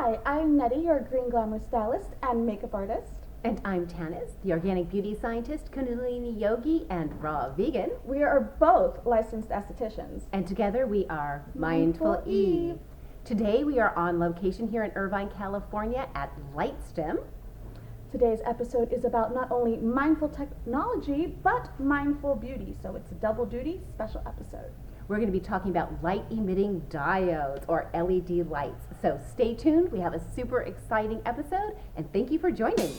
Hi, I'm Neddy, your green glamour stylist and makeup artist. And I'm Tanis, the organic beauty scientist, Kundalini yogi, and raw vegan. We are both licensed estheticians. And together we are Mindful Mindful Eve. Eve. Today we are on location here in Irvine, California at Light Stim. Today's episode is about not only mindful technology, but mindful beauty. So it's a double duty special episode. We're going to be talking about light emitting diodes, or LED lights. So stay tuned. We have a super exciting episode, and thank you for joining.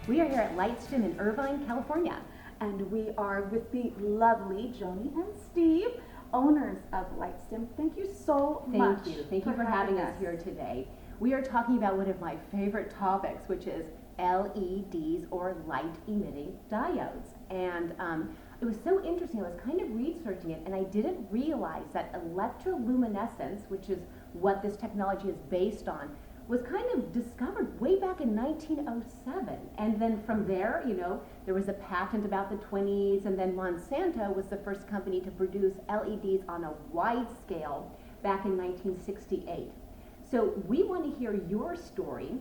We are here at Light Stim in Irvine, California. And we are with the lovely Joni and Steve, owners of Light Stim. Thank you so much. Thank you for having us here today. We are talking about one of my favorite topics, which is LEDs, or light emitting diodes. And it was so interesting. I was kind of researching it, and I didn't realize that electroluminescence, which is what this technology is based on, was kind of discovered way back in 1907. And then from there, there was a patent about the 20s, and then Monsanto was the first company to produce LEDs on a wide scale back in 1968. So we want to hear your story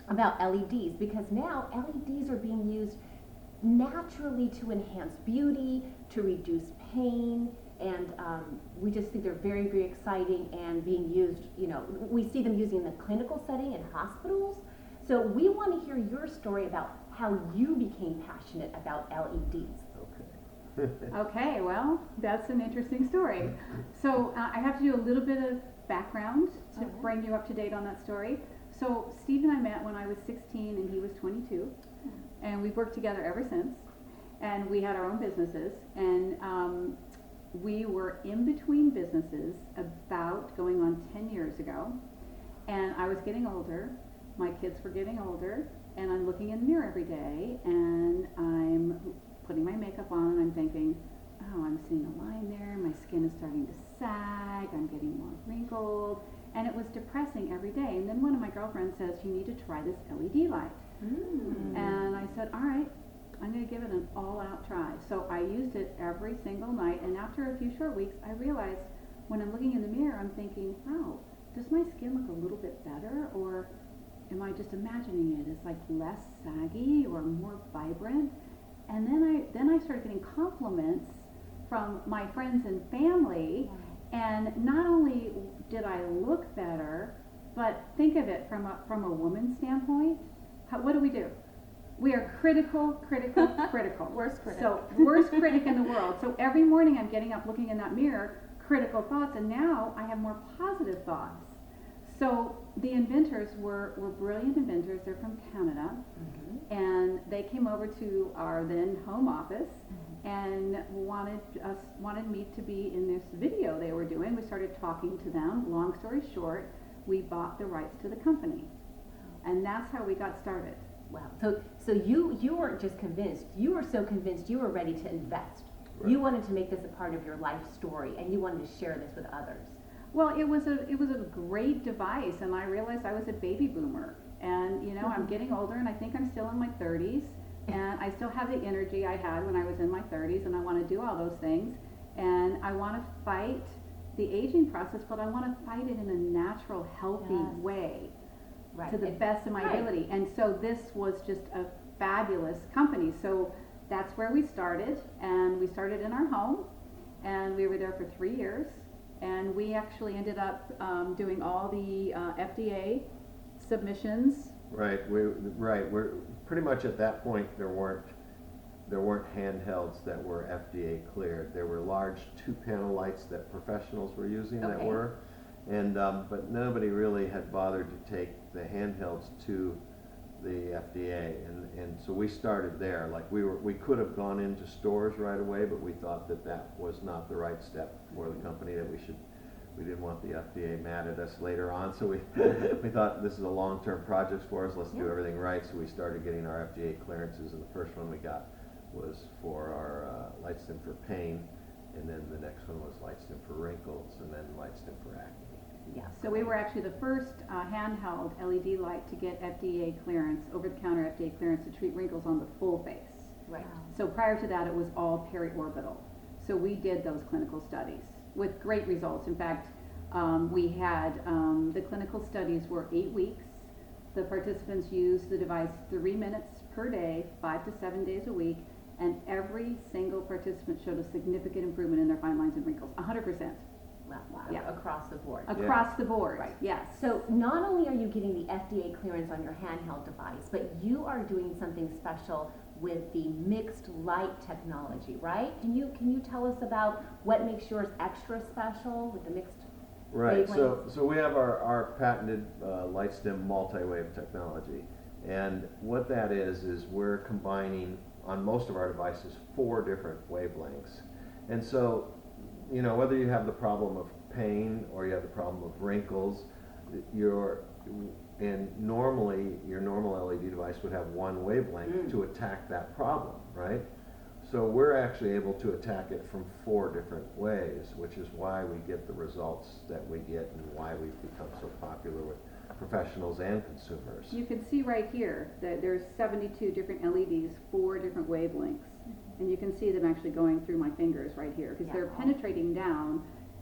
about LEDs, because now LEDs are being used naturally to enhance beauty, to reduce pain, and we just think they're very, very exciting and being used, we see them using in the clinical setting in hospitals. So we want to hear your story about how you became passionate about LEDs. Okay, well, that's an interesting story. So I have to do a little bit of background to bring you up to date on that story. So Steve and I met when I was 16 and he was 22, and we've worked together ever since. And we had our own businesses, and we were in between businesses about going on 10 years ago, and I was getting older, my kids were getting older, and I'm looking in the mirror every day, and I'm putting my makeup on, and I'm thinking, oh, I'm seeing a line there, my skin is starting to sag, I'm getting more wrinkled, and it was depressing every day. And then one of my girlfriends says, you need to try this LED light. And I said, all right, I'm going to give it an all-out try. So I used it every single night, and after a few short weeks, I realized when I'm looking in the mirror, I'm thinking, wow, does my skin look a little bit better, or am I just imagining it as like less saggy or more vibrant? And then I started getting compliments from my friends and family, and not only did I look better, but think of it from a woman's standpoint. What do? We are critical. Worst critic. So worst critic in the world. So every morning I'm getting up, looking in that mirror, critical thoughts, and now I have more positive thoughts. So the inventors were brilliant inventors. They're from Canada, and they came over to our then home office and wanted me to be in this video they were doing. We started talking to them. Long story short, we bought the rights to the company, and that's how we got started. Wow. So you weren't just convinced. You were so convinced you were ready to invest. Right. You wanted to make this a part of your life story, and you wanted to share this with others. Well, it was a great device, and I realized I was a baby boomer, and I'm getting older, and I think I'm still in my 30s, and I still have the energy I had when I was in my 30s, and I want to do all those things, and I want to fight the aging process, but I want to fight it in a natural, healthy way. Right. To the best of my ability. And so this was just a fabulous company. So that's where we started, and we started in our home, and we were there for 3 years, and we actually ended up doing all the FDA submissions. We're pretty much at that point. There weren't handhelds that were FDA cleared. There were large 2-panel lights that professionals were using that were. And but nobody really had bothered to take the handhelds to the FDA, and so we started there. Like we could have gone into stores right away, but we thought that was not the right step for the company. That We didn't want the FDA mad at us later on, so we we thought this is a long-term project for us. Let's do everything right. So we started getting our FDA clearances, and the first one we got was for our Light Stim for pain, and then the next one was Light Stim for wrinkles, and then Light Stim for acne. Yeah. So we were actually the first handheld LED light to get FDA clearance, over-the-counter FDA clearance to treat wrinkles on the full face. Right. So prior to that, it was all periorbital. So we did those clinical studies with great results. In fact, we had the clinical studies were 8 weeks. The participants used the device 3 minutes per day, 5 to 7 days a week, and every single participant showed a significant improvement in their fine lines and wrinkles, 100%. Wow. Yeah. Across the board. Across the board, Right. yes. So not only are you getting the FDA clearance on your handheld device, but you are doing something special with the mixed light technology, right? Can you tell us about what makes yours extra special with the mixed Right, wavelengths? so we have our patented Light Stim multi-wave technology, and what that is we're combining on most of our devices 4 different wavelengths, and so whether you have the problem of pain or you have the problem of wrinkles, normally your normal LED device would have one wavelength to attack that problem, right? So we're actually able to attack it from 4 different ways, which is why we get the results that we get and why we've become so popular with professionals and consumers. You can see right here that there's 72 different LEDs, 4 different wavelengths. And you can see them actually going through my fingers right here because they're penetrating down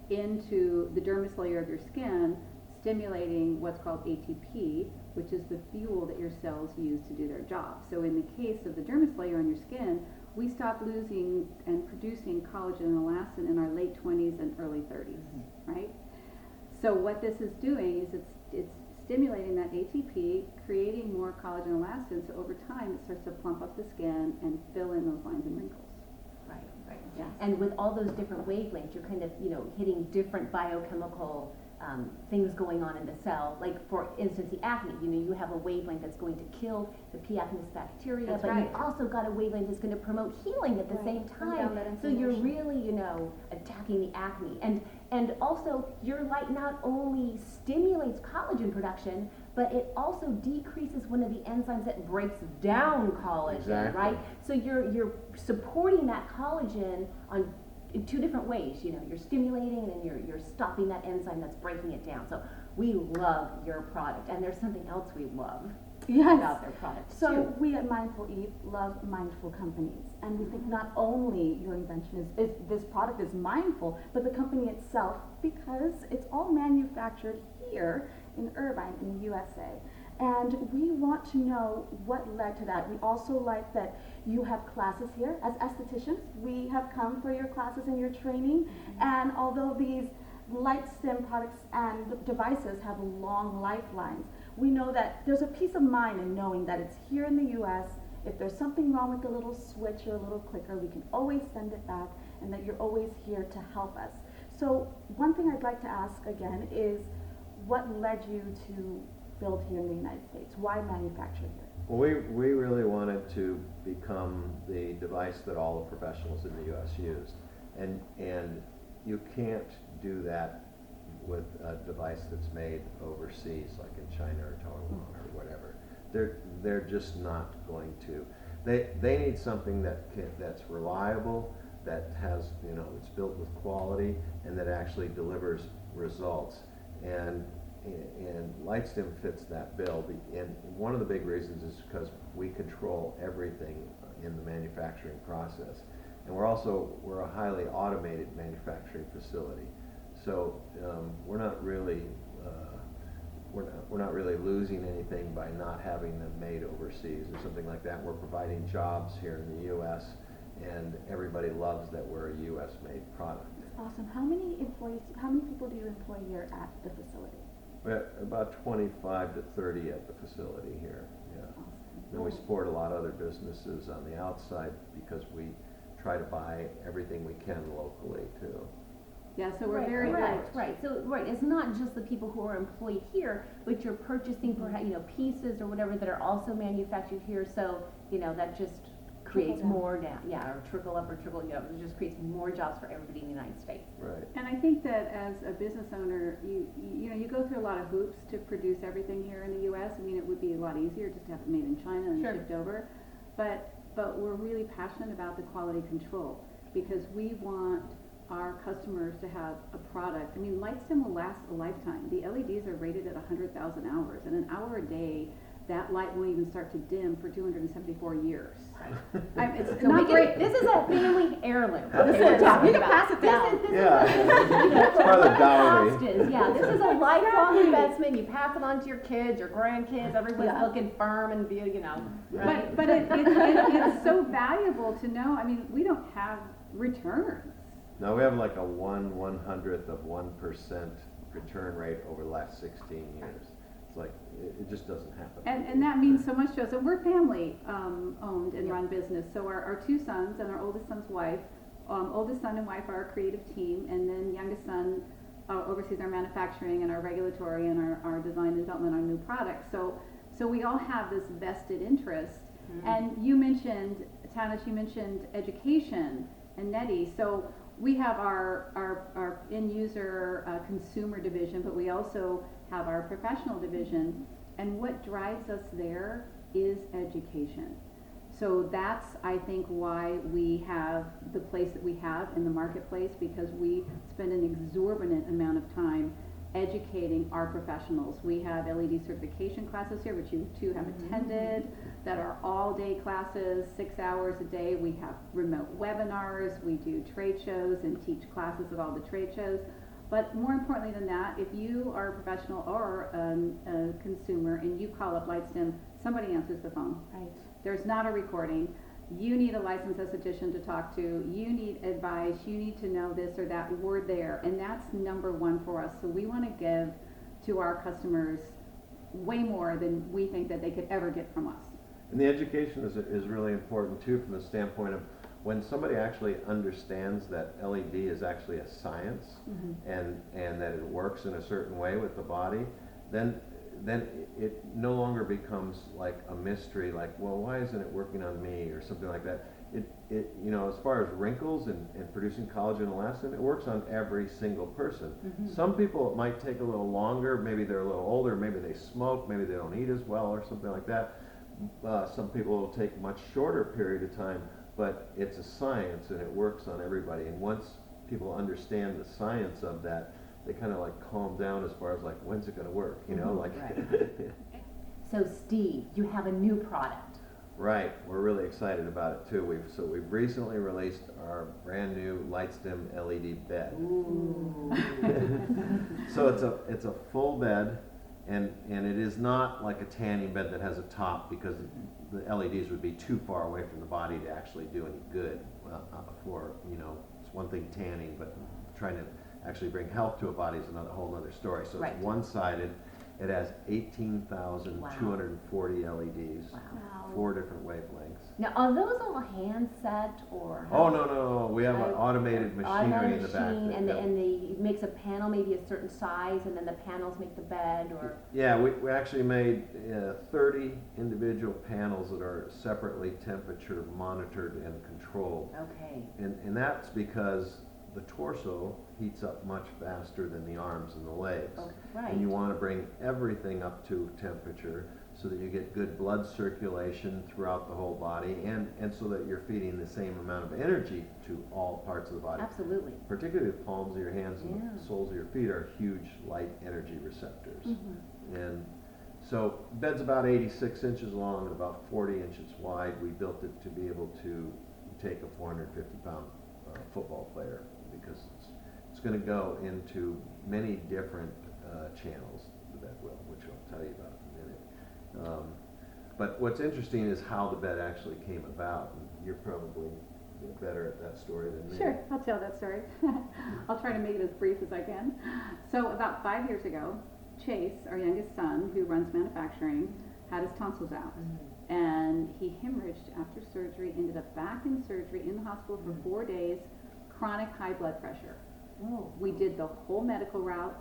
into the dermis layer of your skin, stimulating what's called ATP, which is the fuel that your cells use to do their job. So in the case of the dermis layer on your skin, we stop losing and producing collagen and elastin in our late 20s and early 30s, right? So what this is doing is it's stimulating that ATP, creating more collagen and elastin, so over time it starts to plump up the skin and fill in those lines and wrinkles. Right. Yes. And with all those different wavelengths, you're kind of, hitting different biochemical things going on in the cell. Like for instance, the acne, you have a wavelength that's going to kill the P. acnes bacteria, That's but right. you've also got a wavelength that's going to promote healing at the same time. So you're really, attacking the acne. And also your light not only stimulates collagen production, but it also decreases one of the enzymes that breaks down collagen, Exactly. right? So you're supporting that collagen in 2 different ways. You're stimulating and then you're stopping that enzyme that's breaking it down. So we love your product, and there's something else we love about their product So too. we at Mindful Eat love mindful companies, and we think not only your invention is this product is mindful, but the company itself, because it's all manufactured here in Irvine in the USA. And we want to know what led to that. We also like that you have classes here as estheticians. We have come for your classes and your training, and although these Light Stim products and devices have long lifelines, we know that there's a peace of mind in knowing that it's here in the US. If there's something wrong with the little switch or a little clicker, we can always send it back, and that you're always here to help us. So one thing I'd like to ask again is, what led you to build here in the United States? Why manufacture here? Well, we really wanted to become the device that all the professionals in the U.S. used, and you can't do that with a device that's made overseas, like in China or Taiwan or whatever. They're just not going to. They need something that's reliable, that has it's built with quality, and that actually delivers results. And Light Stim fits that bill. And one of the big reasons is because we control everything in the manufacturing process, and we're a highly automated manufacturing facility. So we're not really losing anything by not having them made overseas or something like that. We're providing jobs here in the U.S. and everybody loves that we're a U.S. made product. Awesome. How many people do you employ here at the facility? We're at about 25 to 30 at the facility here. Yeah. Awesome. Then we support a lot of other businesses on the outside because we try to buy everything we can locally too. Yeah, so we're very Right. So it's not just the people who are employed here, but you're purchasing perhaps pieces or whatever that are also manufactured here. So that just creates down. more down, or trickle up or trickle, it just creates more jobs for everybody in the United States. Right. And I think that as a business owner, you go through a lot of hoops to produce everything here in the U.S. I mean, it would be a lot easier just to have it made in China and Sure. shipped over. But we're really passionate about the quality control because we want our customers to have a product. I mean, Light Stim will last a lifetime. The LEDs are rated at 100,000 hours, and an hour a day, that light won't even start to dim for 274 years. It's So not great. this is a family heirloom. Okay, This we're is- talking you can about. pass it down. This Yeah. is It's part of the dowry. cost is, this is a lifelong investment. You pass it on to your kids, your grandkids. Everyone's Yeah. looking firm and right? But it's so valuable to know. I mean, we don't have returns. Now, we have like a 1/100th of 1% return rate over the last 16 years. It's like, it just doesn't happen. And that means so much to us. And we're family owned and run business. So our two sons and our oldest son's wife, oldest son and wife are our creative team, and then youngest son oversees our manufacturing and our regulatory and our design and development, our new products. So we all have this vested interest. And you mentioned, Tanis, you mentioned education and Neddy. So we have our end user consumer division, but we also have our professional division, and what drives us there is education. So that's, I think, why we have the place that we have in the marketplace, because we spend an exorbitant amount of time educating our professionals. We have LED certification classes here, which you two have attended, that are all-day classes, 6 hours a day. We have remote webinars, we do trade shows and teach classes at all the trade shows. But more importantly than that, if you are a professional or a consumer and you call up Light Stim, somebody answers the phone. Right. There's not a recording. You need a licensed esthetician to talk to. You need advice. You need to know this or that. We're there. And that's number one for us. So we want to give to our customers way more than we think that they could ever get from us. And the education is really important too, from the standpoint of when somebody actually understands that LED is actually a science, and that it works in a certain way with the body, then it no longer becomes like a mystery, like, well, why isn't it working on me, or something like that. It as far as wrinkles and producing collagen and elastin, it works on every single person. Some people it might take a little longer, maybe they're a little older, maybe they smoke, maybe they don't eat as well or something like that. Some people it'll take a much shorter period of time, but it's a science and it works on everybody. And once people understand the science of that, they kind of like calm down as far as like, when's it going to work, like. Right. So Steve, you have a new product. Right, we're really excited about it too. We've recently released our brand new Light Stim LED bed. Ooh. So it's a full bed, and it is not like a tanning bed that has a top, because the LEDs would be too far away from the body to actually do any good for, it's one thing tanning, but trying to actually bring health to a body is another whole other story. So Right. it's one-sided. It has 18,240 LEDs, Wow. 4 different wavelengths. Now, are those all hand set or? Oh, no, we have an automated machinery automated in the back. machine, and that- it makes a panel maybe a certain size, and then the panels make the bed, or? Yeah, we actually made 30 individual panels that are separately temperature monitored and controlled. Okay. And that's because the torso heats up much faster than the arms and the legs. Oh, right. And you want to bring everything up to temperature so that you get good blood circulation throughout the whole body, and so that you're feeding the same amount of energy to all parts of the body. Absolutely. Particularly the palms of your hands and Yeah. the soles of your feet are huge light energy receptors. And so bed's about 86 inches long and about 40 inches wide. We built it to be able to take a 450-pound football player, because it's going to go into many different channels, the bed will, which I'll tell you about in a minute. But what's interesting is how the bed actually came about. And you're probably better at that story than me. Sure, I'll tell that story. I'll try to make it as brief as I can. So about 5 years ago, Chase, our youngest son, who runs manufacturing, had his tonsils out. And he hemorrhaged after surgery, ended up back in surgery in the hospital for 4 days, chronic high blood pressure. Oh. We did the whole medical route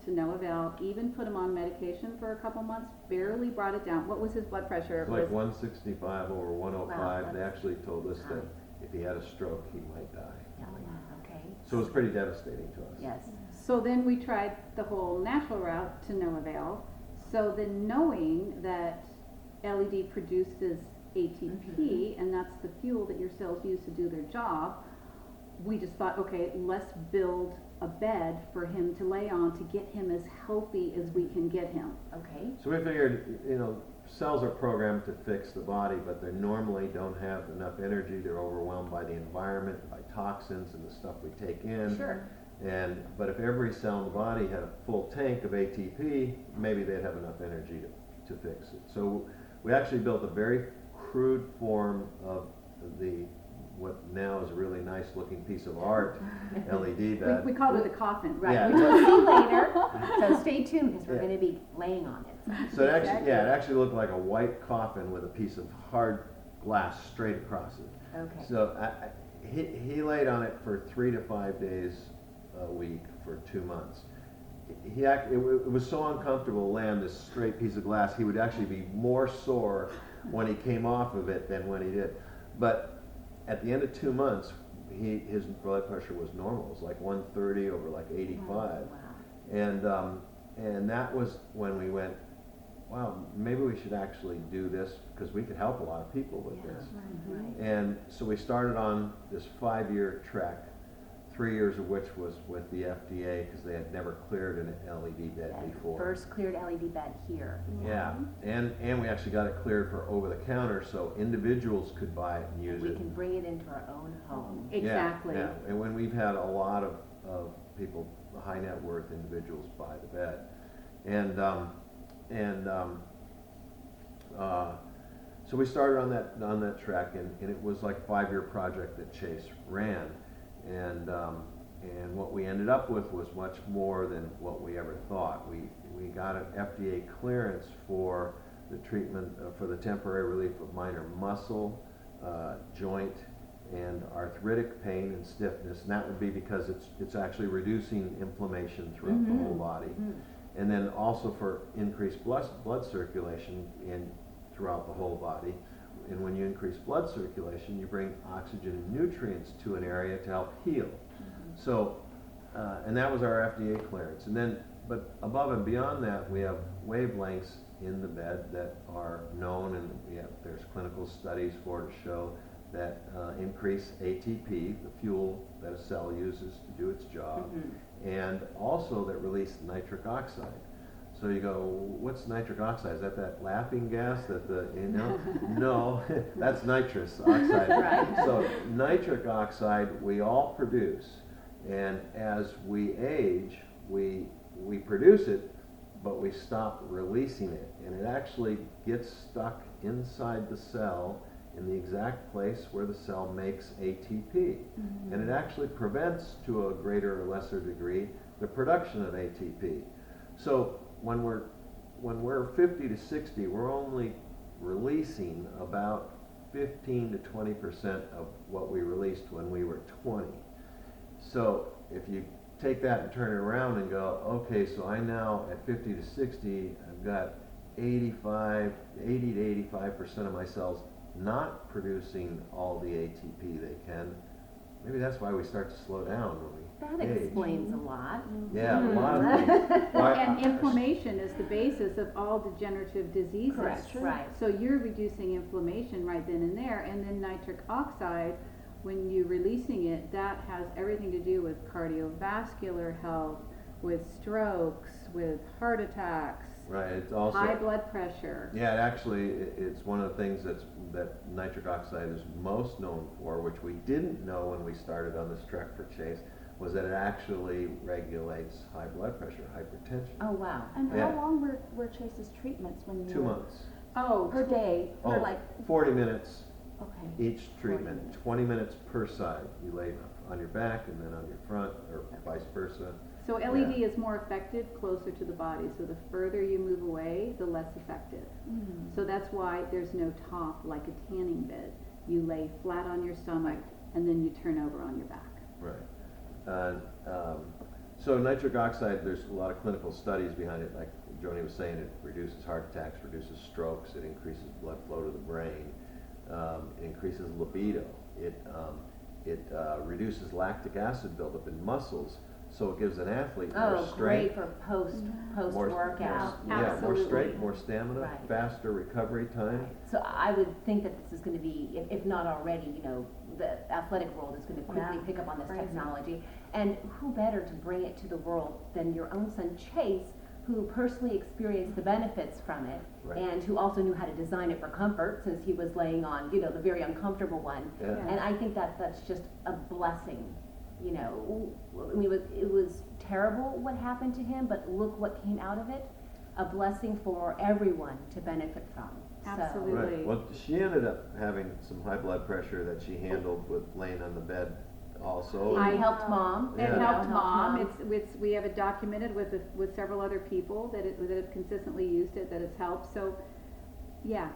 to no avail, even put him on medication for a couple months, barely brought it down. What was his blood pressure? It's like 165 over 105. Wow, They that's actually told us that high. if he had a stroke, he might die. Oh, yeah, okay. So it was pretty devastating to us. Yes. So then we tried the whole natural route to no avail. So then knowing that LED produces ATP, and that's the fuel that your cells use to do their job, we just thought, okay, let's build a bed for him to lay on to get him as healthy as we can get him. Okay. So we figured, cells are programmed to fix the body, but they normally don't have enough energy. They're overwhelmed by the environment, by toxins and the stuff we take in. Sure. But if every cell in the body had a full tank of ATP, maybe they'd have enough energy to fix it. So we actually built a very crude form of what now is a really nice looking piece of art, LED bed. We called it a coffin. Right, Yeah. which we'll see later. So stay tuned because we're Yeah. going to be laying on it. So it actually looked like a white coffin with a piece of hard glass straight across it. Okay. So he laid on it for 3 to 5 days a week for 2 months. It was so uncomfortable to lay on this straight piece of glass. He would actually be more sore when he came off of it than when he did. But at the end of 2 months, his blood pressure was normal. It was like 130 over like 85. Wow. And that was when we went, wow, maybe we should actually do this because we could help a lot of people with this. Right. And so we started on this 5-year trek, 3 years of which was with the FDA because they had never cleared an LED bed before. First cleared LED bed here. Yeah, and we actually got it cleared for over the counter so individuals could buy it and use We it. can bring it into our own home. Exactly. Yeah, and when we've had a lot of people, high net worth individuals buy the bed. So we started on that track and it was like a 5-year project that Chase ran. And what we ended up with was much more than what we ever thought. We got an FDA clearance for the treatment for the temporary relief of minor muscle, joint, and arthritic pain and stiffness. And that would be because it's actually reducing inflammation throughout the whole body. And then also for increased blood circulation throughout the whole body. And when you increase blood circulation, you bring oxygen and nutrients to an area to help heal. So, and that was our FDA clearance. And then, but above and beyond that, we have wavelengths in the bed that are known, and there's clinical studies to show that increase ATP, the fuel that a cell uses to do its job, and also that release nitric oxide. So you go, what's nitric oxide? Is that laughing gas that No, that's nitrous oxide. Right. So nitric oxide we all produce, and as we age, we produce it, but we stop releasing it, and it actually gets stuck inside the cell in the exact place where the cell makes ATP, and it actually prevents, to a greater or lesser degree, the production of ATP. So when we're 50 to 60, we're only releasing about 15 to 20% of what we released when we were 20. So if you take that and turn it around and go, okay, so I now at 50 to 60, I've got 80 to 85% of my cells not producing all the ATP they can. Maybe that's why we start to slow down when we That age. explains a lot. Yeah, a lot of things. And inflammation is the basis of all degenerative diseases. Correct, right. So you're reducing inflammation right then and there, and then nitric oxide, when you're releasing it, that has everything to do with cardiovascular health, with strokes, with heart attacks, Right, it's also high blood pressure. Yeah, it's one of the things that nitric oxide is most known for, which we didn't know when we started on this trek for Chase, was that it actually regulates high blood pressure, hypertension. Oh, wow. And Yeah. how long were Chase's treatments when you 2 were- months. Oh, Per day, or like, 40 minutes okay. each treatment, 40 minutes. 20 minutes per side. You lay on your back and then on your front, or vice versa. so LED is more effective closer to the body, so the further you move away, the less effective. So that's why there's no top like a tanning bed. You lay flat on your stomach and then you turn over on your back. Right. So nitric oxide, there's a lot of clinical studies behind it. Like Joni was saying, it reduces heart attacks, reduces strokes, it increases blood flow to the brain, it increases libido, it reduces lactic acid buildup in muscles, so it gives an athlete more Oh, strength. great for post workout. Yeah, more strength, Absolutely. more stamina, Right. faster recovery time. Right. So I would think that this is going to be, if not already, you know, the athletic world is going to quickly Yeah, pick up on this crazy. technology. And who better to bring it to the world than your own son Chase, who personally experienced the benefits from it, Right. and who also knew how to design it for comfort, since he was laying on, you know, the very uncomfortable one. Yeah. And I think that that's just a blessing. You know, I mean, it was terrible what happened to him, but look what came out of it. A blessing for everyone to benefit from. Absolutely. Right, well, she ended up having some high blood pressure that she handled with laying on the bed also. So I helped mom. It Yeah. helped mom. We have it documented with several other people that have consistently used it, that it's helped. So, yeah,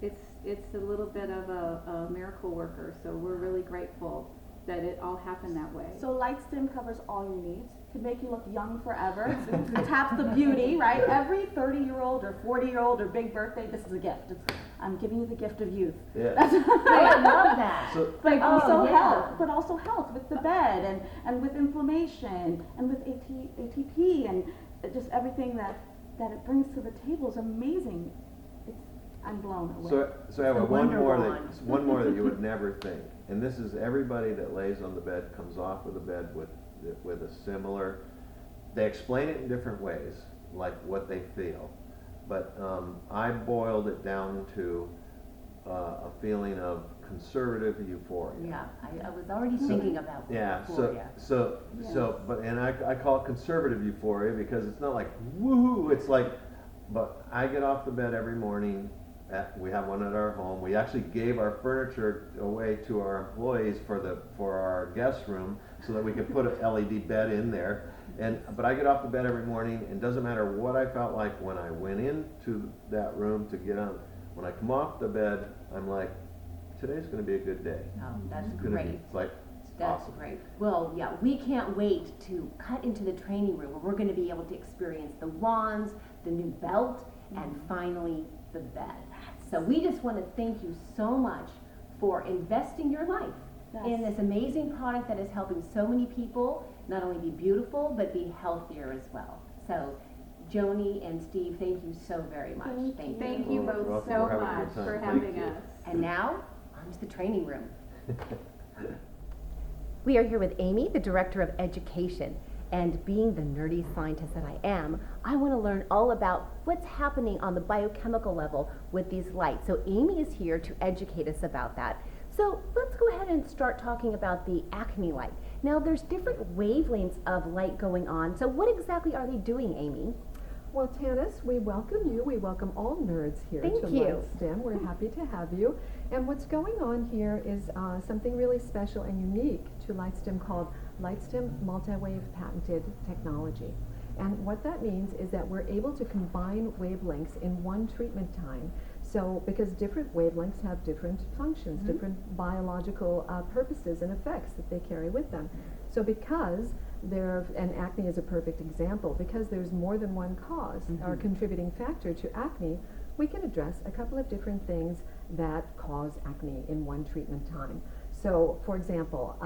it's a little bit of a miracle worker. So we're really grateful that it all happened that way. So Light Stim covers all your needs, can make you look young forever. It taps the beauty, right? Every 30-year-old or 40-year-old or big birthday, this is a gift. I'm giving you the gift of youth. Yeah. I love that. So, But Oh, also yeah. health, but also health with the bed and with inflammation and with ATP and just everything that it brings to the table is amazing. I'm blown away. so I have The one Wonder more Wand. one more that you would never think, and this is everybody that lays on the bed comes off of the bed with a similar. They explain it in different ways, like what they feel, but I boiled it down to a feeling of conservative euphoria. Yeah, I was already thinking about Yeah, euphoria. but I call it conservative euphoria because it's not like woohoo. It's like, but I get off the bed every morning. We have one at our home. We actually gave our furniture away to our employees for our guest room so that we could put an LED bed in there. But I get off the bed every morning, and it doesn't matter what I felt like when I went into that room to get on. When I come off the bed, I'm like, today's going to be a good day. Oh, that's It's going to be great. it's like That's awesome. great. Well, yeah, we can't wait to cut into the training room where we're going to be able to experience the wands, the new belt, and finally the bed. So we just want to thank you so much for investing your life in this amazing product that is helping so many people not only be beautiful, but be healthier as well. So Joni and Steve, thank you so very much. Thank you. Thank you Well, both welcome. so We're having a much good time. for Thank having you. us. And now, on to the training room. We are here with Amy, the Director of Education. And being the nerdy scientist that I am, I want to learn all about what's happening on the biochemical level with these lights. So Amy is here to educate us about that. So let's go ahead and start talking about the acne light. Now there's different wavelengths of light going on. So what exactly are they doing, Amy? Well, Tanis, we welcome you. We welcome all nerds here Thank to you. Light Stim. We're happy to have you. And what's going on here is something really special and unique to Light Stim called Light Stim Multi-Wave Patented Technology. And what that means is that we're able to combine wavelengths in one treatment time. So, because different wavelengths have different functions, different biological purposes and effects that they carry with them. So because and acne is a perfect example, because there's more than one cause or contributing factor to acne, we can address a couple of different things that cause acne in one treatment time. So, for example,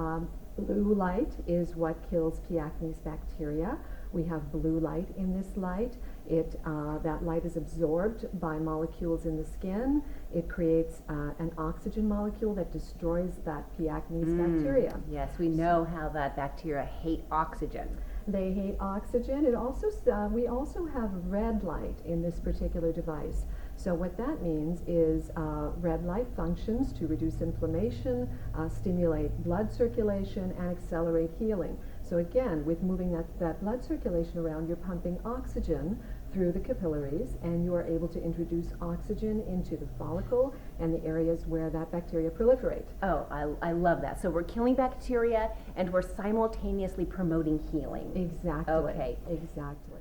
blue light is what kills P. acnes bacteria. We have blue light in this light. That light is absorbed by molecules in the skin. It creates an oxygen molecule that destroys that P. acnes bacteria. Yes, we know how that bacteria hate oxygen. They hate oxygen. It also we also have red light in this particular device. So what that means is red light functions to reduce inflammation, stimulate blood circulation, and accelerate healing. So again, with moving that blood circulation around, you're pumping oxygen through the capillaries, and you are able to introduce oxygen into the follicle and the areas where that bacteria proliferate. Oh, I love that. So we're killing bacteria and we're simultaneously promoting healing. Exactly. Okay. Exactly.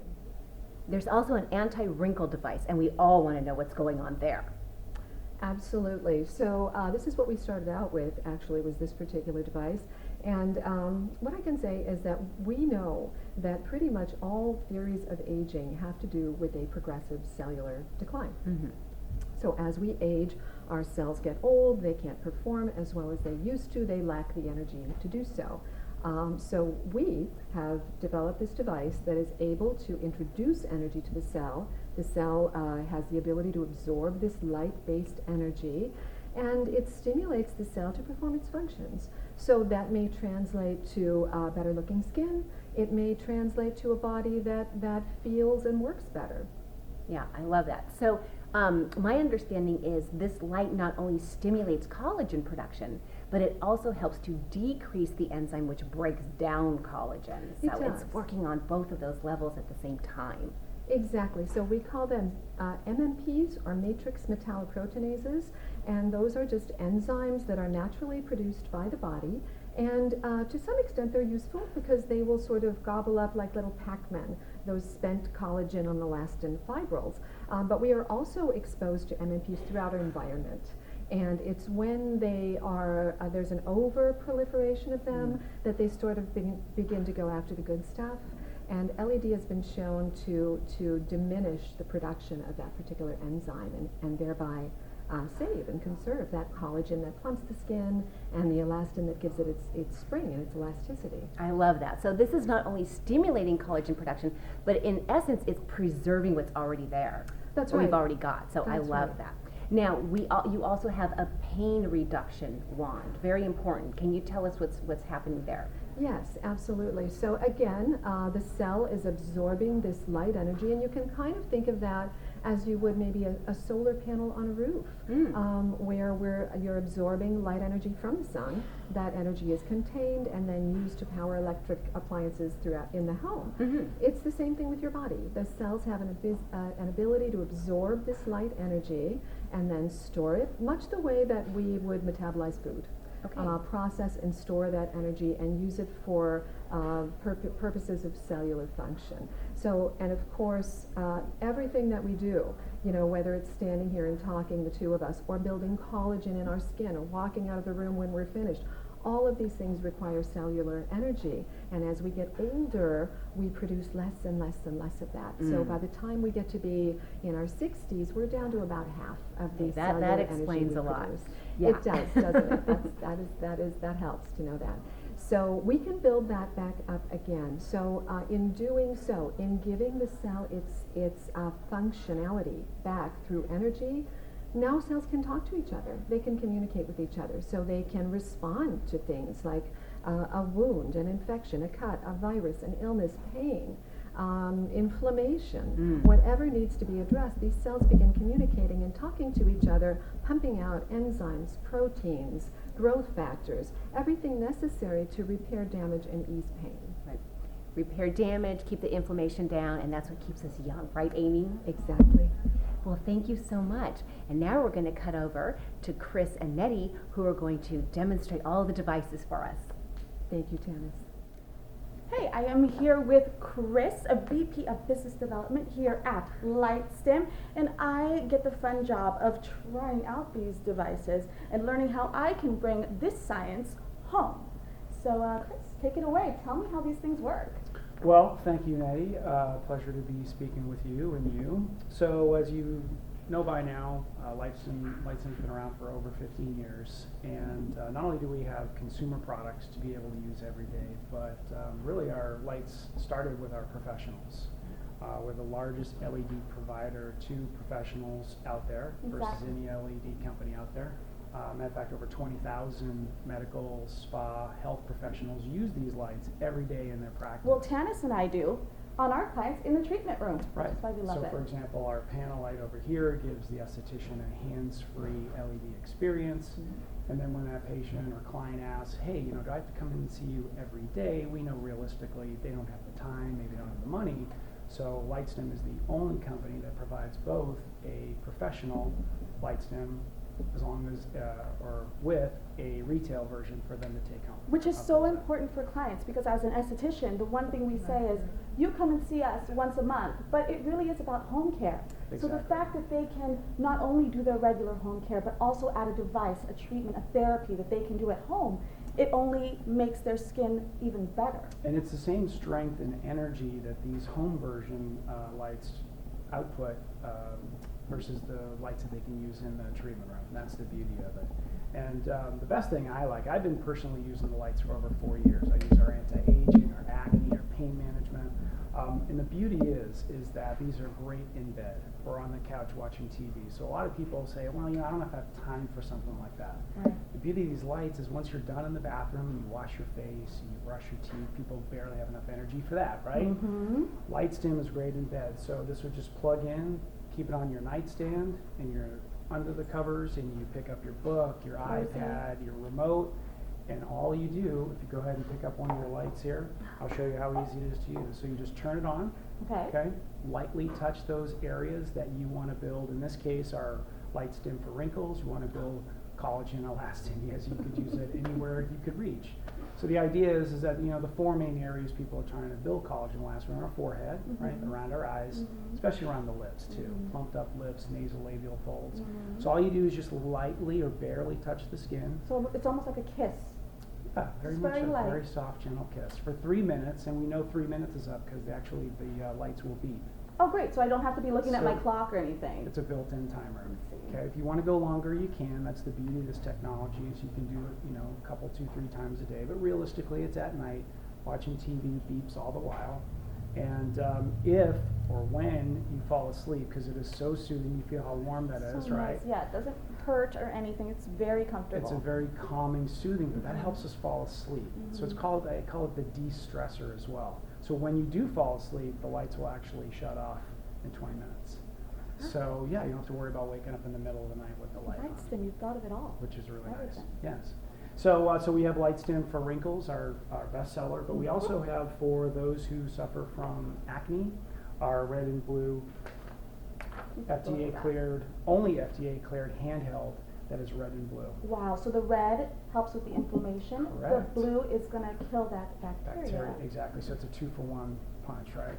There's also an anti-wrinkle device, and we all want to know what's going on there. Absolutely. So this is what we started out with, actually, was this particular device. And what I can say is that we know that pretty much all theories of aging have to do with a progressive cellular decline. Mm-hmm. So as we age, our cells get old, they can't perform as well as they used to, they lack the energy to do so. So we have developed this device that is able to introduce energy to the cell. The cell has the ability to absorb this light-based energy, and it stimulates the cell to perform its functions. So that may translate to better looking skin. It may translate to a body that feels and works better. Yeah, I love that. So my understanding is this light not only stimulates collagen production, but it also helps to decrease the enzyme which breaks down collagen. So it's working on both of those levels at the same time. Exactly. So we call them MMPs, or matrix metalloproteinases, and those are just enzymes that are naturally produced by the body. And to some extent they're useful because they will sort of gobble up like little Pac-Men those spent collagen on the elastin fibrils. But we are also exposed to MMPs throughout our environment. And it's when they are, there's an over-proliferation of them that they sort of begin to go after the good stuff. And LED has been shown to diminish the production of that particular enzyme and thereby save and conserve that collagen that plumps the skin and the elastin that gives it its spring and its elasticity. I love that. So this is not only stimulating collagen production, but in essence it's preserving what's already there. That's or right. We've already got. So I That's love right. that. Now, you also have a pain reduction wand. Very important. Can you tell us what's happening there? Yes, absolutely. So again, the cell is absorbing this light energy, and you can kind of think of that as you would maybe a solar panel on a roof, where you're absorbing light energy from the sun. That energy is contained and then used to power electric appliances throughout in the home. Mm-hmm. It's the same thing with your body. The cells have an ability to absorb this light energy and then store it, much the way that we would metabolize food. Okay. Process and store that energy and use it for purposes of cellular function. So, and of course, everything that we do, whether it's standing here and talking, the two of us, or building collagen in our skin, or walking out of the room when we're finished, all of these things require cellular energy. And as we get older, we produce less and less and less of that. So by the time we get to be in our 60s, we're down to about half of the cellular that energy explains we a lot. produce. Yeah. It does, doesn't it? That helps to know that. So we can build that back up again. So in doing so, in giving the cell its functionality back through energy, now cells can talk to each other. They can communicate with each other. So they can respond to things like a wound, an infection, a cut, a virus, an illness, pain, inflammation, whatever needs to be addressed. These cells begin communicating and talking to each other, pumping out enzymes, proteins, growth factors, everything necessary to repair damage and ease pain. Right. Repair damage, keep the inflammation down, and that's what keeps us young, right, Amy? Exactly. Well, thank you so much. And now we're going to cut over to Chris and Neddy, who are going to demonstrate all the devices for us. Thank you, Tanis. Hey, I am here with Chris, a VP of Business Development here at Light Stim, and I get the fun job of trying out these devices and learning how I can bring this science home. So, Chris, take it away. Tell me how these things work. Well, thank you, Neddy. Pleasure to be speaking with you and you. So, as you know by now, Light Stim's been around for over 15 years, and not only do we have consumer products to be able to use every day, but really our lights started with our professionals. We're the largest LED provider to professionals out there versus any LED company out there. Matter of fact, over 20,000 medical, spa, health professionals use these lights every day in their practice. Well, Tanis and I do on our clients in the treatment room. Right. That's why we love so it. For example, our panel light over here gives the esthetician a hands-free LED experience. And then when that patient or client asks, hey, do I have to come in and see you every day? We know realistically they don't have the time, maybe don't have the money. So Light Stim is the only company that provides both a professional Light Stim as long as, or with a retail version for them to take home. Which is so important for clients, because as an esthetician, the one thing we say is, you come and see us once a month, but it really is about home care. Exactly. So the fact that they can not only do their regular home care, but also add a device, a treatment, a therapy that they can do at home it only makes their skin even better. And it's the same strength and energy that these home version lights output versus the lights that they can use in the treatment room. And that's the beauty of it. And the best thing I like, I've been personally using the lights for over 4 years. I use our anti-aging, our acne, our pain management. And the beauty is that these are great in bed or on the couch watching TV. So a lot of people say, well, I don't have time for something like that. Right. The beauty of these lights is once you're done in the bathroom and you wash your face and you brush your teeth, people barely have enough energy for that, right? Mm-hmm. Light Stim is great in bed. So this would just plug in, keep it on your nightstand, and you're under the covers, and you pick up your book, your iPad, your remote, and all you do, if you go ahead and pick up one of your lights here, I'll show you how easy it is to use. So you just turn it on, okay? Lightly touch those areas that you want to build. In this case, our Light Stim for wrinkles. You want to build collagen elastin. Yes, you could use it anywhere you could reach. So the idea is that, the 4 main areas people are trying to build collagen elastin are our forehead, right, around our eyes, especially around the lips too, plumped up lips, nasolabial folds. So all you do is just lightly or barely touch the skin. So it's almost like a kiss. Yeah, very It's much very a light. very soft, gentle kiss for 3 minutes, and we know 3 minutes is up because actually the lights will beep. Oh, great. So I don't have to be looking at my So- clock or anything. It's a built-in timer. Let's see. Okay, if you want to go longer, you can. That's the beauty of this technology is you can do it, a couple, 2-3 times a day. But realistically, it's at night, watching TV, beeps all the while. And if or when you fall asleep, because it is so soothing, you feel how warm that is, So right? nice. Yeah, it doesn't hurt or anything. It's very comfortable. It's a very calming, soothing, but that helps us fall asleep. So it's called, I call it the de-stressor as well. So when you do fall asleep, the lights will actually shut off in 20 minutes. So yeah, you don't have to worry about waking up in the middle of the night with the light Light on, Stim, you've thought of it all. which is really nice. Everything. Yes. So we have Light Stim for wrinkles, our bestseller, but we also have for those who suffer from acne, our red and blue FDA cleared, only FDA cleared handheld that is red and blue. Wow, so the red helps with the inflammation. Correct. The blue is going to kill that bacteria. Exactly. So it's a 2-for-1 punch, right?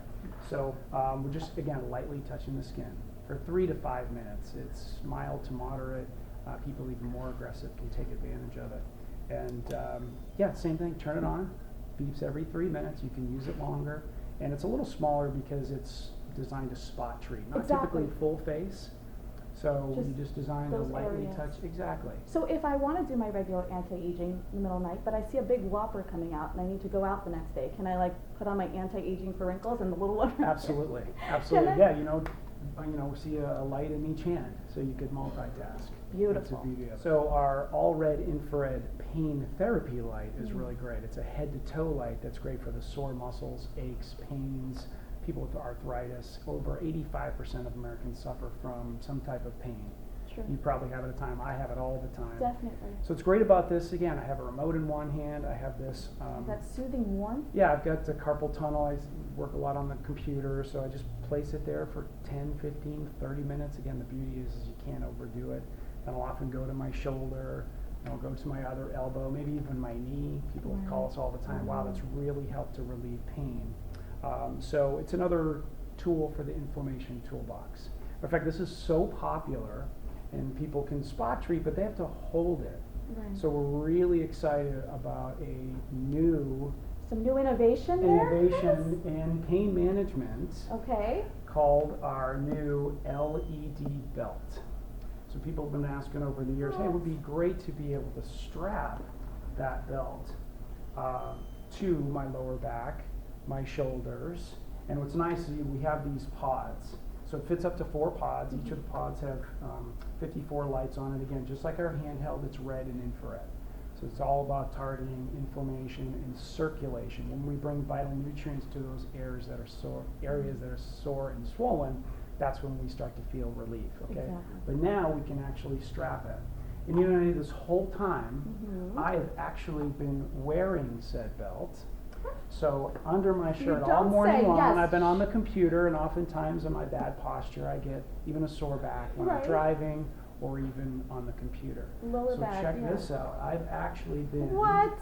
So we're just, again, lightly touching the skin for 3 to 5 minutes. It's mild to moderate. People even more aggressive can take advantage of it. And yeah, same thing, turn it on, beeps every 3 minutes. You can use it longer. And it's a little smaller because it's designed to spot treat, not typically full face. So you just design to those lightly areas. touch, exactly. So if I want to do my regular anti-aging in the middle of the night, but I see a big whopper coming out and I need to go out the next day, can I put on my anti-aging for wrinkles and the little one? Absolutely, absolutely. Yeah, see a light in each hand, so you could multitask. Beautiful. That's the beauty of it. So our all red infrared pain therapy light is really great. It's a head to toe light that's great for the sore muscles, aches, pains, people with arthritis. Over 85% of Americans suffer from some type of pain. Sure. You probably have it at a time. I have it all the time. Definitely. So what's great about this, again, I have a remote in one hand. I have this. That soothing warmth. Yeah, I've got the carpal tunnel. I work a lot on the computer, so I just place it there for 10, 15, 30 minutes. Again, the beauty is you can't overdo it. Then I'll often go to my shoulder, and I'll go to my other elbow, maybe even my knee. People call us all the time, wow, that's really helped to relieve pain. So it's another tool for the inflammation toolbox. In fact, this is so popular, and people can spot treat, but they have to hold it. Right. So we're really excited about Some new innovation there? innovation in pain management Okay. called our new LED belt. So people have been asking over the years, hey, it would be great to be able to strap that belt to my lower back, my shoulders, and what's nice is we have these pods. So it fits up to 4 pods. Each of the pods have 54 lights on it. Again, just like our handheld, it's red and infrared. So it's all about targeting inflammation and circulation. When we bring vital nutrients to those areas that are sore and swollen, that's when we start to feel relief, okay? Exactly. But now we can actually strap it. And this whole time, I have actually been wearing said belt. So under my shirt all don't morning say, long, yes. I've been on the computer, and oftentimes in my bad posture, I get even a sore back when I'm Right. driving or even on the computer. Lower So back, check yeah. this out. I've actually been What?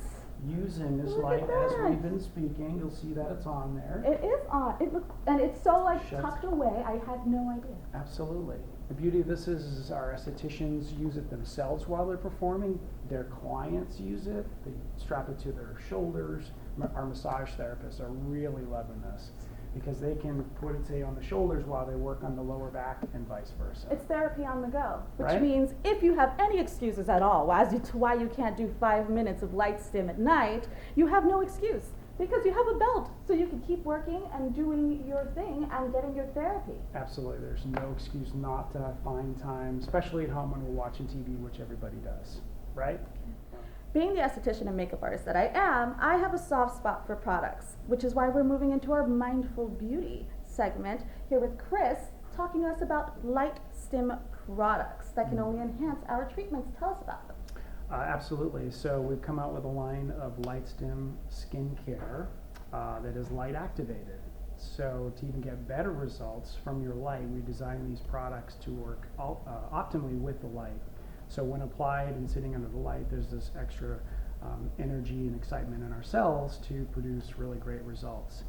using this Look light at as that. we've been speaking. You'll see that it's on there. It is on. It looks, and it's so like Sheds. tucked away. I had no idea. Absolutely. The beauty of this is our estheticians use it themselves while they're performing. Their clients use it. They strap it to their shoulders. Our massage therapists are really loving this because they can put it, say, on the shoulders while they work on the lower back and vice versa. It's therapy on the go, which Right. means if you have any excuses at all as to why you can't do 5 minutes of light stim at night, you have no excuse because you have a belt, so you can keep working and doing your thing and getting your therapy. Absolutely. There's no excuse not to find time, especially at home when we're watching TV, which everybody does, right? Being the esthetician and makeup artist that I am, I have a soft spot for products, which is why we're moving into our mindful beauty segment here with Chris, talking to us about light stim products that can only enhance our treatments. Tell us about them. Absolutely. So we've come out with a line of Light Stim skincare that is light activated. So to even get better results from your light, we designed these products to work optimally with the light. So when applied and sitting under the light, there's this extra energy and excitement in our cells to produce really great results.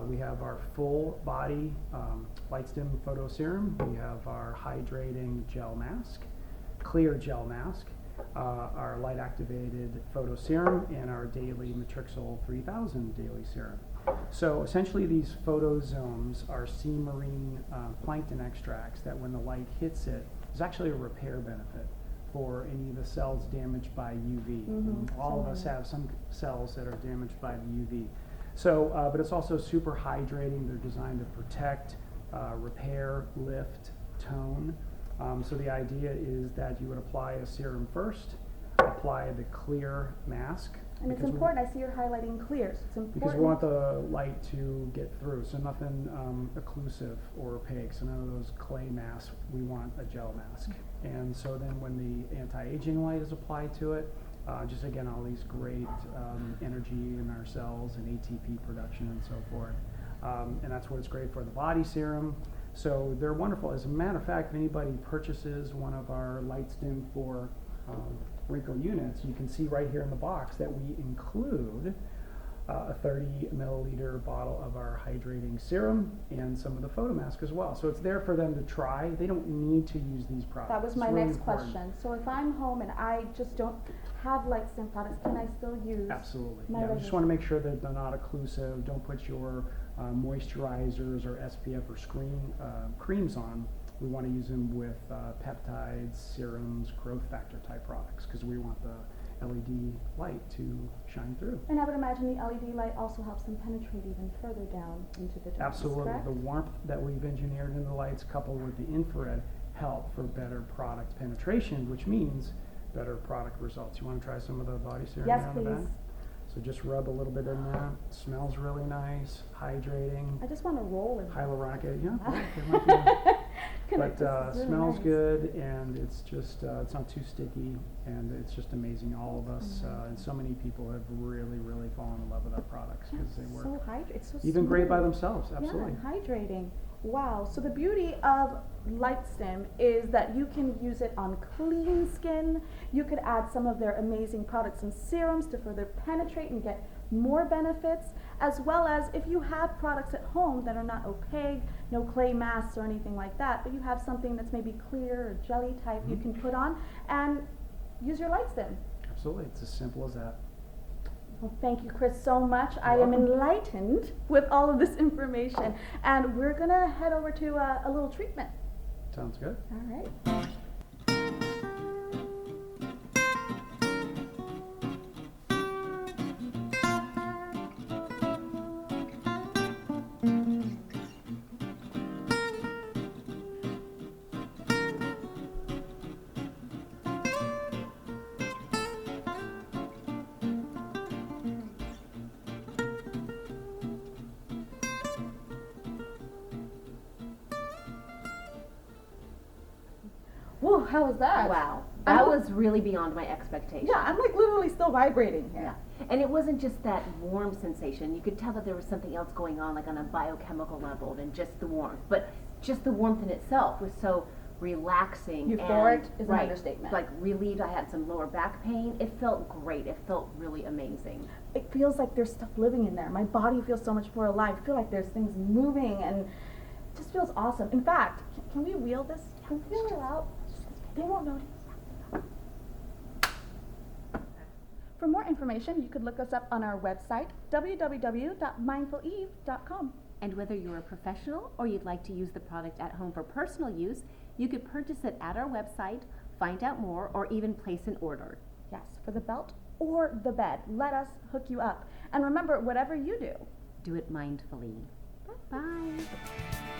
We have our full body Light Stim photo serum. We have our hydrating gel mask, clear gel mask, our light activated photo serum, and our daily Matrixol 3000 daily serum. So essentially these photosomes are sea marine plankton extracts that when the light hits it, there's actually a repair benefit for any of the cells damaged by UV. All of us have some cells that are damaged by the UV. So, but it's also super hydrating. They're designed to protect, repair, lift, tone. So the idea is that you would apply a serum first, apply the clear mask. And it's because important, I see you're highlighting clear, so it's important. because we want the light to get through, so nothing occlusive or opaque, so none of those clay masks, we want a gel mask. And so then when the anti-aging light is applied to it, just again, all these great energy in our cells and ATP production and so forth. And that's what it's great for the body serum. So they're wonderful. As a matter of fact, if anybody purchases one of our Light Stim for wrinkle units, you can see right here in the box that we include a 30 milliliter bottle of our hydrating serum and some of the photo mask as well. So it's there for them to try. They don't need to use these products. That was It's my really next important. question. So if I'm home and I just don't have light stim products, can I still use? Absolutely. my Yeah, we regular- just want to make sure that they're not occlusive. Don't put your moisturizers or SPF or creams on. We want to use them with peptides, serums, growth factor type products because we want the LED light to shine through. And I would imagine the LED light also helps them penetrate even further down into the darkness, Absolutely. correct? The warmth that we've engineered in the lights coupled with the infrared help for better product penetration, which means better product results. You want to try some of the body serum Yes, here on the please. back? So just rub a little bit in that. Smells really nice, hydrating, I just want to roll in. hyaluronic acid. Yeah, it might be- but This is really smells nice. good, and it's just it's not too sticky, and it's just amazing. All of us and so many people have really fallen in love with our products because they work So it's so even great by smooth. themselves. Absolutely. Yeah, and hydrating. Wow. So the beauty of Light Stim is that you can use it on clean skin. You could add some of their amazing products and serums to further penetrate and get more benefits, as well as if you have products at home that are not opaque, no clay masks or anything like that, but you have something that's maybe clear or jelly type you can put on and use your Light Stim. Absolutely. It's as simple as that. Well, thank you, Chris, so much. I am welcome. enlightened with all of this information, and we're gonna head over to a little treatment. Sounds good. All right. Whoa, how was that? Wow, I that hope- was really beyond my expectations. Yeah, I'm like literally still vibrating here. Yeah. And it wasn't just that warm sensation. You could tell that there was something else going on, like on a biochemical level than just the warmth. But just the warmth in itself was so relaxing. Euphoric and, is an right, understatement. Like relieved. I had some lower back pain. It felt great. It felt really amazing. It feels like there's stuff living in there. My body feels so much more alive. I feel like there's things moving, and it just feels awesome. In fact, can we wheel this? Can we wheel it out? They won't notice. For more information, you could look us up on our website, www.mindfuleve.com. And whether you're a professional or you'd like to use the product at home for personal use, you could purchase it at our website, find out more, or even place an order. Yes, for the belt or the bed. Let us hook you up. And remember, whatever you do, Do it mindfully. Bye-bye.